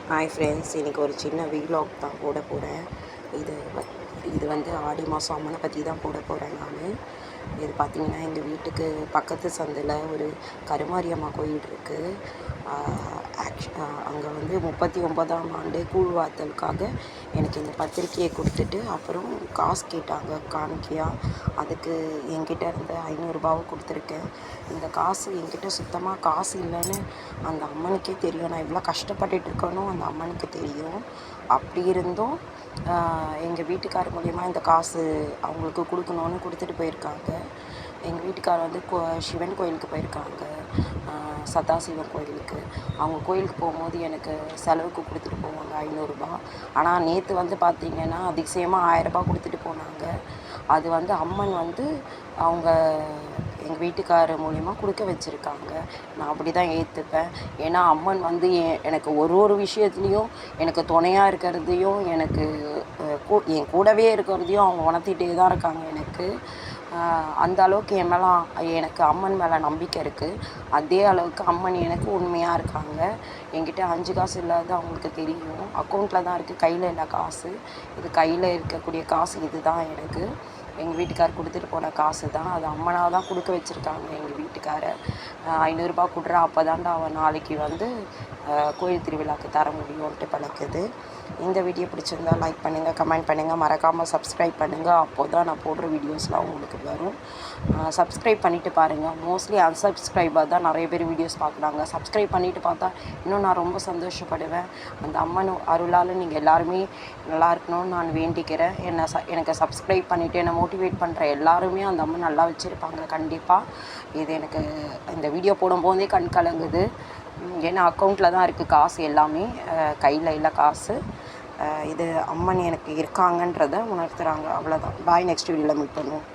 Hi friends, இன்றைக்கி ஒரு சின்ன வீலாக் தான் போட போகிறேன். இது இது வந்து ஆடி மாதம் அம்மனை பற்றி தான் போட போகிறேன் நான். இது பார்த்திங்கன்னா எங்கள் வீட்டுக்கு பக்கத்து சந்தில் ஒரு கருமாரியம்மா கோயில் இருக்குது. அங்கே வந்து 39ஆம் ஆண்டு கூழ்வாத்தலுக்காக எனக்கு இந்த பத்திரிக்கையை கொடுத்துட்டு அப்புறம் காசு கேட்டாங்க காணிக்கையாக. அதுக்கு என்கிட்ட இருந்த 500 ரூபாவை கொடுத்துருக்கேன். இந்த காசு என்கிட்ட சுத்தமாக காசு இல்லைன்னு அந்த அம்மனுக்கே தெரியும். நான் இவ்வளோ கஷ்டப்பட்டுட்டு இருக்கணும் அந்த அம்மனுக்கு தெரியும். அப்படி இருந்தும் எங்கள் வீட்டுக்காரர் மூலிமா இந்த காசு அவங்களுக்கு கொடுக்கணுன்னு கொடுத்துட்டு போயிருக்காங்க. எங்கள் வீட்டுக்காரர் வந்து சிவன் கோயிலுக்கு போயிருக்காங்க, சதாசிவன் கோயிலுக்கு. அவங்க கோயிலுக்கு போகும்போது எனக்கு செலவுக்கு கொடுத்துட்டு போவாங்க 500 ரூபா. ஆனால் நேற்று வந்து பார்த்திங்கன்னா அதிசயமாக 1000 ரூபா கொடுத்துட்டு போனாங்க. அது வந்து அம்மன் வந்து அவங்க எங்கள் வீட்டுக்காரர் மூலிமா கொடுக்க வச்சுருக்காங்க. நான் அப்படி தான் ஏற்றுப்பேன். ஏன்னா அம்மன் வந்து எனக்கு ஒரு விஷயத்துலேயும் எனக்கு துணையாக இருக்கிறதையும் எனக்கு என் கூடவே இருக்கிறதையும் அவங்க உணர்த்திட்டே தான் இருக்காங்க எனக்கு. அந்த அளவுக்கு எனக்கு அம்மன் மேலே நம்பிக்கை இருக்குது. அதே அளவுக்கு அம்மன் எனக்கு உண்மையாக இருக்காங்க. என்கிட்ட 5 காசு இல்லாத அவங்களுக்கு தெரியும். அக்கௌண்ட்டில் தான் இருக்குது, கையில் இல்லை காசு. இது கையில் இருக்கக்கூடிய காசு இது தான் எனக்கு. எங்கள் வீட்டுக்காரர் கொடுத்துட்டு போன காசு தான். அது அம்மனாக தான் கொடுக்க வச்சுருக்காங்க எங்கள் வீட்டுக்காரர். 500 ரூபா கொடுறா, அப்போ தாண்டா அவன் நாளைக்கு வந்து கோயில் திருவிழாவுக்கு தர முடியும்ன்ட்டு பழக்குது. இந்த வீடியோ பிடிச்சிருந்தா லைக் பண்ணுங்கள், கமெண்ட் பண்ணுங்கள், மறக்காமல் சப்ஸ்கிரைப் பண்ணுங்கள். அப்போது தான் நான் போடுற வீடியோஸ்லாம் உங்களுக்கு வரும். சப்ஸ்கிரைப் பண்ணிவிட்டு பாருங்கள். மோஸ்ட்லி அன்சப்ஸ்கிரைபர் தான் நிறைய பேர் வீடியோஸ் பார்க்குறாங்க. சப்ஸ்கிரைப் பண்ணிவிட்டு பார்த்தா இன்னும் நான் ரொம்ப சந்தோஷப்படுவேன். அந்த அம்மன் அருளால் நீங்கள் எல்லாருமே நல்லா இருக்கணும்னு நான் வேண்டிக்கிறேன். எனக்கு சப்ஸ்கிரைப் பண்ணிவிட்டு என்னை மோட்டிவேட் பண்ணுற எல்லாருமே அந்த அம்மன் நல்லா வச்சுருப்பாங்க கண்டிப்பாக. இது எனக்கு இந்த வீடியோ போடும்போதே கண் கலங்குது. ஏன்னா அக்கௌண்ட்டில் தான் இருக்குது காசு எல்லாமே, கையில் இல்லை காசு. இது அம்மன் எனக்கு இருக்காங்கன்றதை உணர்த்துகிறாங்க. அவ்வளோதான். பாய். நெக்ஸ்ட் வீடியோவில் மீட் பண்ணுவோம்.